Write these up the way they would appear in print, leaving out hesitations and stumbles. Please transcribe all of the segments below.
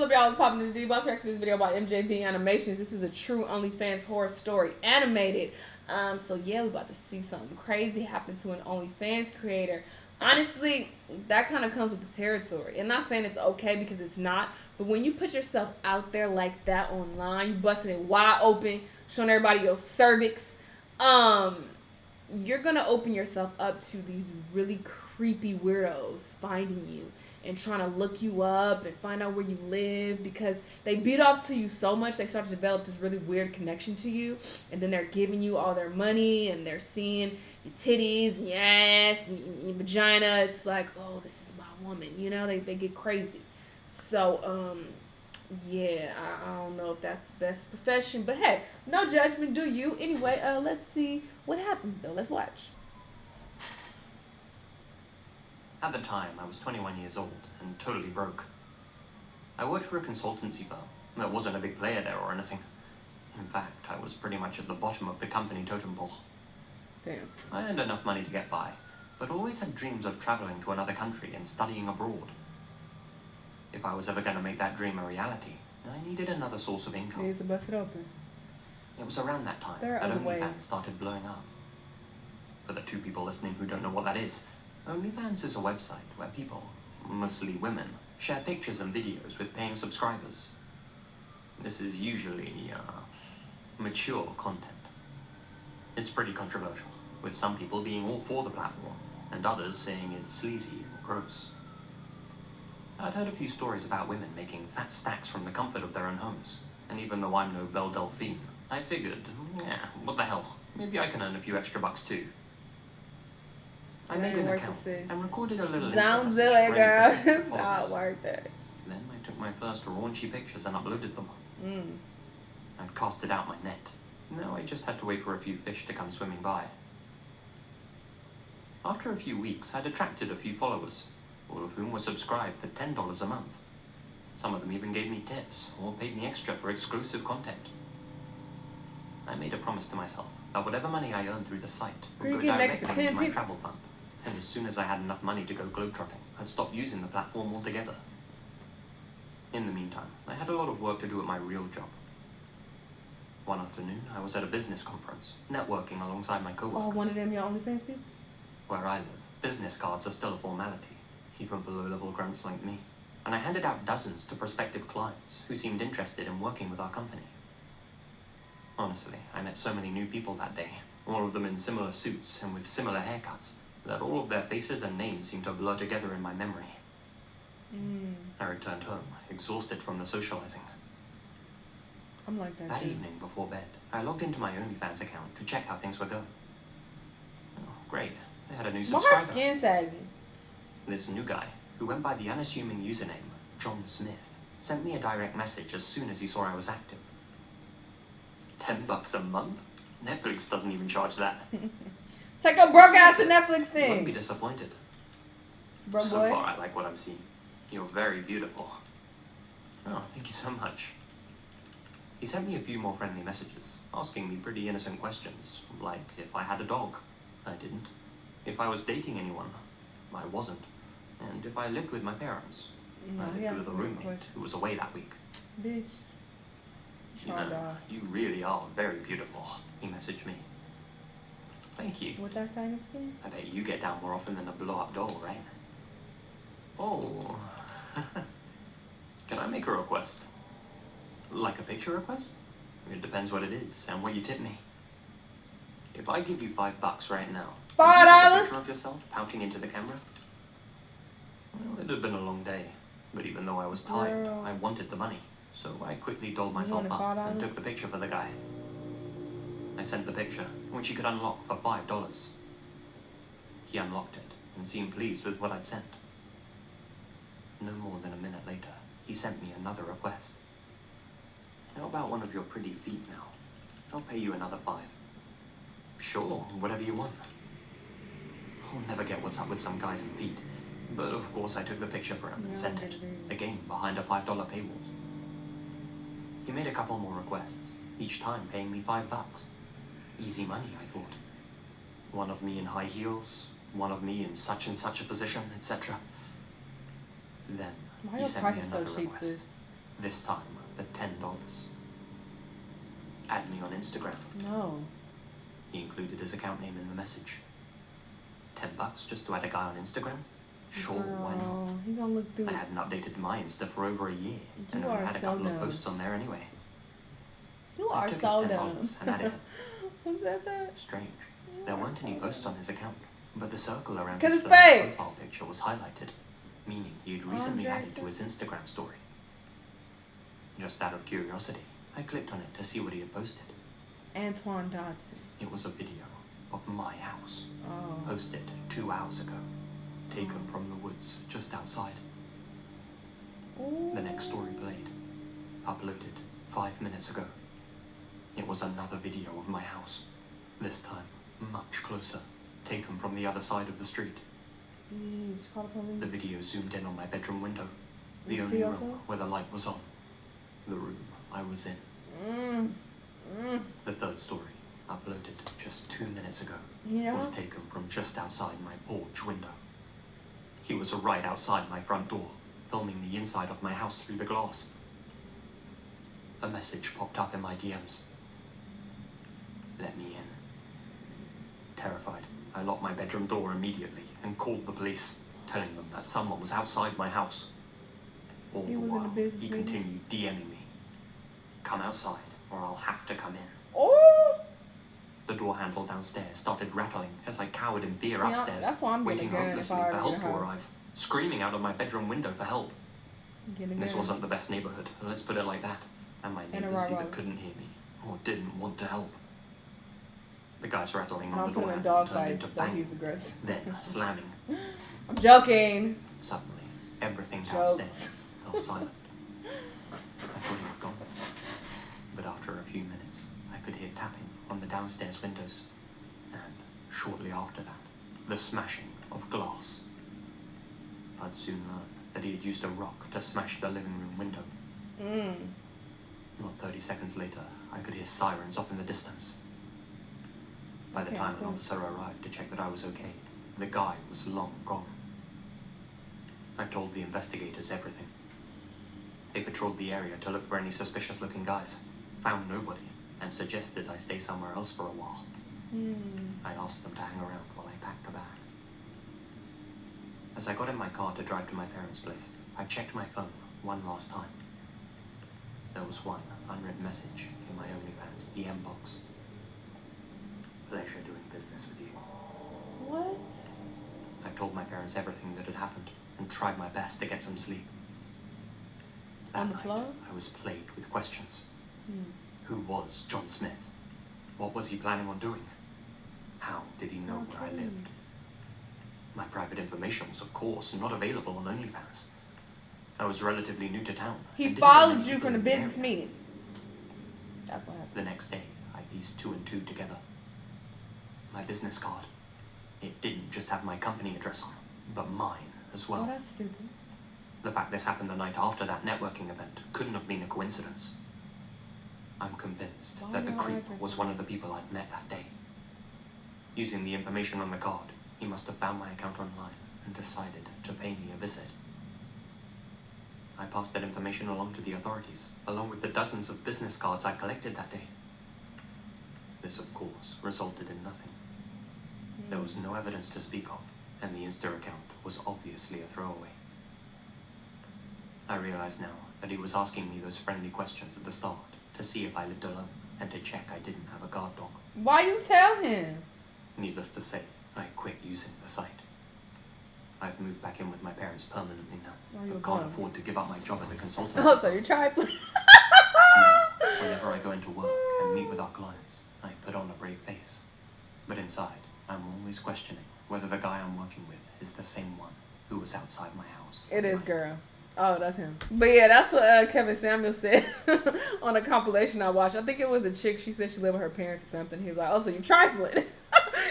up, y'all? It's popping this D-Boss reaction to this video by MJB Animations. This is a true OnlyFans horror story, animated. So yeah, we about to see something crazy happen to an OnlyFans creator. Honestly, that kind of comes with the territory. And not saying it's okay, because it's not. But when you put yourself out there like that online, you busting it wide open, showing everybody your cervix, you're gonna open yourself up to these really creepy weirdos finding you and trying to look you up and find out where you live, because they beat off to you so much they start to develop this really weird connection to you, and then they're giving you all their money and they're seeing your titties and your ass and your vagina. It's like, oh, this is my woman, you know. They get crazy. So yeah, I don't know if that's the best profession, but hey, no judgment, do you. Anyway, let's see what happens though. Let's watch. At the time, I was 21 years old and totally broke. I worked for a consultancy firm. There wasn't a big player there or anything. In fact, I was pretty much at the bottom of the company totem pole. Damn. I earned enough money to get by, but always had dreams of traveling to another country and studying abroad. If I was ever going to make that dream a reality, I needed another source of income. Needs to bust it open. It was around that time There are that other ways. OnlyFans started blowing up. For the 2 people listening who don't know what that is, OnlyFans is a website where people, mostly women, share pictures and videos with paying subscribers. This is usually mature content. It's pretty controversial, with some people being all for the platform and others saying it's sleazy or gross. I'd heard a few stories about women making fat stacks from the comfort of their own homes, and even though I'm no Belle Delphine, I figured, yeah, what the hell, maybe I can earn a few extra bucks too. I made an account and recorded a little intro message Sounds girl. ready for It's not worth it. Then I took my first raunchy pictures and uploaded them. I'd casted out my net. Now I just had to wait for a few fish to come swimming by. After a few weeks, I'd attracted a few followers, all of whom were subscribed at $10 a month. Some of them even gave me tips or paid me extra for exclusive content. I made a promise to myself that whatever money I earned through the site would go directly into my travel fund, and as soon as I had enough money to go globetrotting, I'd stop using the platform altogether. In the meantime, I had a lot of work to do at my real job. One afternoon, I was at a business conference, networking alongside my coworkers. Oh, one of them your OnlyFans people? Where I live, business cards are still a formality, even for low-level grunts like me, and I handed out dozens to prospective clients who seemed interested in working with our company. Honestly, I met so many new people that day, all of them in similar suits and with similar haircuts, that all of their faces and names seemed to blur together in my memory. I returned home, exhausted from the socializing. I'm like that That too. evening before bed, I logged into my OnlyFans account to check how things were going. Oh, great. I had a new subscriber. My skin sagging. This new guy, who went by the unassuming username John Smith, sent me a direct message as soon as he saw I was active. $10 a month? Netflix doesn't even charge that. Take a broke ass to Netflix You thing. won't be disappointed. Bro, So boy. far, I like what I'm seeing. You're very beautiful. Oh, thank you so much. He sent me a few more friendly messages, asking me pretty innocent questions, like if I had a dog. I didn't. If I was dating anyone. I wasn't. And if I lived with my parents. No, I he lived has with a some weird roommate questions. who was away that week. Bitch. You know, you really are very beautiful, he messaged me. Thank you. What that saying again? I bet you get down more often than a blow-up doll, right? Oh. Can I make a request? Like a picture request? It depends what it is and what you tip me. If I give you $5 right now, would you take a picture of yourself pouting into the camera? Well, it had been a long day, but even though I was tired, I wanted the money, so I quickly dolled myself up and took the picture for the guy. I sent the picture, which he could unlock for $5. He unlocked it and seemed pleased with what I'd sent. No more than a minute later, he sent me another request. How about one of your pretty feet now? I'll pay you another $5. Sure, whatever you want. I'll never get what's up with some guys and feet, but of course I took the picture for him and sent it, again behind a $5 paywall. He made a couple more requests, each time paying me $5. Easy money, I thought. One of me in high heels, one of me in such and such a position, etc. Then he sent me another request. This time for $10. Add me on Instagram. No. He included his account name in the message. $10 just to add a guy on Instagram? Sure, why not? He gonna look through I it. hadn't updated my Insta for over a year, and You only are had a so couple dumb. of posts on there anyway. You I are took so his dumb. $10 and added him. Who said that? Strange. There weren't any posts on his account, but the circle around 'Cause his it's phone fake. profile picture was highlighted, meaning he'd recently added to his Instagram story. Just out of curiosity, I clicked on it to see what he had posted. Antoine Dodson. It was a video of my house, Oh. posted 2 hours ago, taken from the woods just outside. Ooh. The next story played, uploaded 5 minutes ago. It was another video of my house, this time much closer, taken from the other side of the street. Bitch, call the police. The video zoomed in on my bedroom window, the You only see room also? where the light was on, the room I was in. The third story, uploaded just 2 minutes ago, Yeah. was taken from just outside my porch window. He was right outside my front door, filming the inside of my house through the glass. A message popped up in my DMs. Let me in. Terrified, I locked my bedroom door immediately and called the police, telling them that someone was outside my house. All He the was in the while, business he meeting? continued DMing me. Come outside, or I'll have to come in. Oh. The door handle downstairs started rattling as I cowered in fear See, upstairs, that's why I'm waiting getting a gun if hopelessly I for ever help get to a house. arrive, screaming out of my bedroom window for help. This wasn't the best neighborhood, let's put it like that, and my a neighbors either rival. couldn't hear me or didn't want to help. The guys rattling on I'll the put door him in handle dog turned into fights, so he's banging, aggressive. then slamming. I'm joking. Suddenly, everything Jokes. downstairs fell silent. I thought he had gone, but after a few minutes, I could hear tapping on the downstairs windows, and shortly after that, the smashing of glass. I'd soon learn that he had used a rock to smash the living room window. Not 30 seconds later, I could hear sirens off in the distance. By the Okay, time cool. an officer arrived to check that I was okay, the guy was long gone. I told the investigators everything. They patrolled the area to look for any suspicious-looking guys, found nobody, and suggested I stay somewhere else for a while. I asked them to hang around while I packed a bag. As I got in my car to drive to my parents' place, I checked my phone one last time. There was one unread message in my OnlyFans DM box. Pleasure doing business with you. What? I told my parents everything that had happened and tried my best to get some sleep. That On the night, floor? I was plagued with questions. Who was John Smith? What was he planning on doing? How did he know where I lived? My private information was, of course, not available on OnlyFans. I was relatively new to town. He and didn't know followed many you people from the in business area. meeting. That's what happened. The next day, I pieced 2 and 2 together. My business card. It didn't just have my company address on it, but mine as well. Oh, that's stupid. The fact this happened the night after that networking event couldn't have been a coincidence. I'm convinced Why that the not creep address? was one of the people I'd met that day. Using the information on the card, he must have found my account online and decided to pay me a visit. I passed that information along to the authorities, along with the dozens of business cards I collected that day. This, of course, resulted in nothing. There was no evidence to speak of, and the Insta account was obviously a throwaway. I realize now that he was asking me those friendly questions at the start to see if I lived alone and to check I didn't have a guard dog. Why you tell him? Needless to say, I quit using the site. I've moved back in with my parents permanently now, Oh, you're but can't gone. afford to give up my job at the consultancy. Oh, so you're trifling. Now, whenever I go into work and meet with our clients, I put on a brave face. But inside, I'm always questioning whether the guy I'm working with is the same one who was outside my house. It is, Right. girl. Oh, that's him. But yeah, that's what Kevin Samuel said on a compilation I watched. I think it was a chick. She said she lived with her parents or something. He was like, "Oh, so you trifling?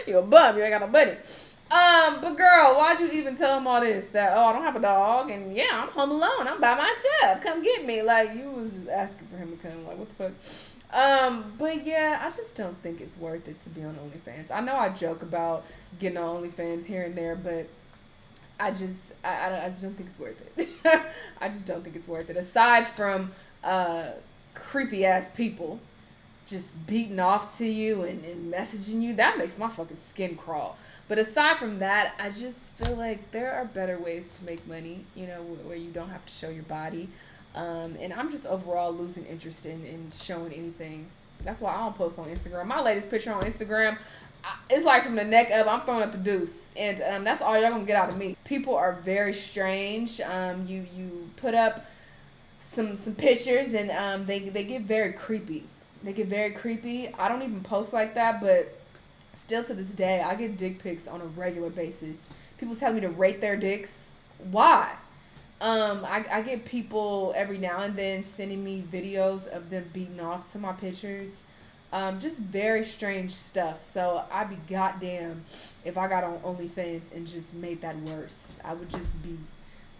You a bum? You ain't got no money." But girl, why'd you even tell him all this? That, oh, I don't have a dog, and yeah, I'm home alone. I'm by myself. Come get me. Like, you was just asking for him to come. Like, what the fuck? But yeah, I just don't think it's worth it to be on OnlyFans. I know I joke about getting on OnlyFans here and there, but I just don't think it's worth it. I just don't think it's worth it. Aside from creepy ass people just beating off to you and messaging you, that makes my fucking skin crawl. But aside from that, I just feel like there are better ways to make money, you know, where you don't have to show your body. And I'm just overall losing interest in showing anything. That's why I don't post on Instagram. My latest picture on Instagram, it's like from the neck up, I'm throwing up the deuce. And that's all y'all gonna get out of me. People are very strange. You put up some pictures and they get very creepy. They get very creepy. I don't even post like that, but still to this day, I get dick pics on a regular basis. People tell me to rate their dicks. Why? I get people every now and then sending me videos of them beating off to my pictures. Just very strange stuff. So I'd be goddamn if I got on OnlyFans and just made that worse. I would just be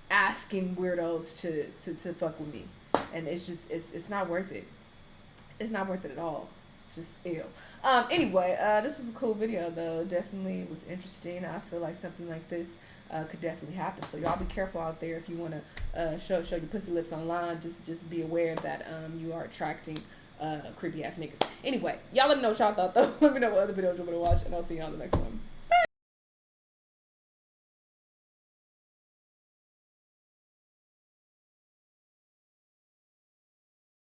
asking weirdos to fuck with me. And it's not worth it. It's not worth it at all. Just ew. Anyway, this was a cool video though. Definitely was interesting. I feel like something like this could definitely happen. So y'all be careful out there if you want to show your pussy lips online. Just be aware that you are attracting creepy ass niggas. Anyway, y'all let me know what y'all thought though. Let me know what other videos you want to watch, and I'll see y'all in the next one.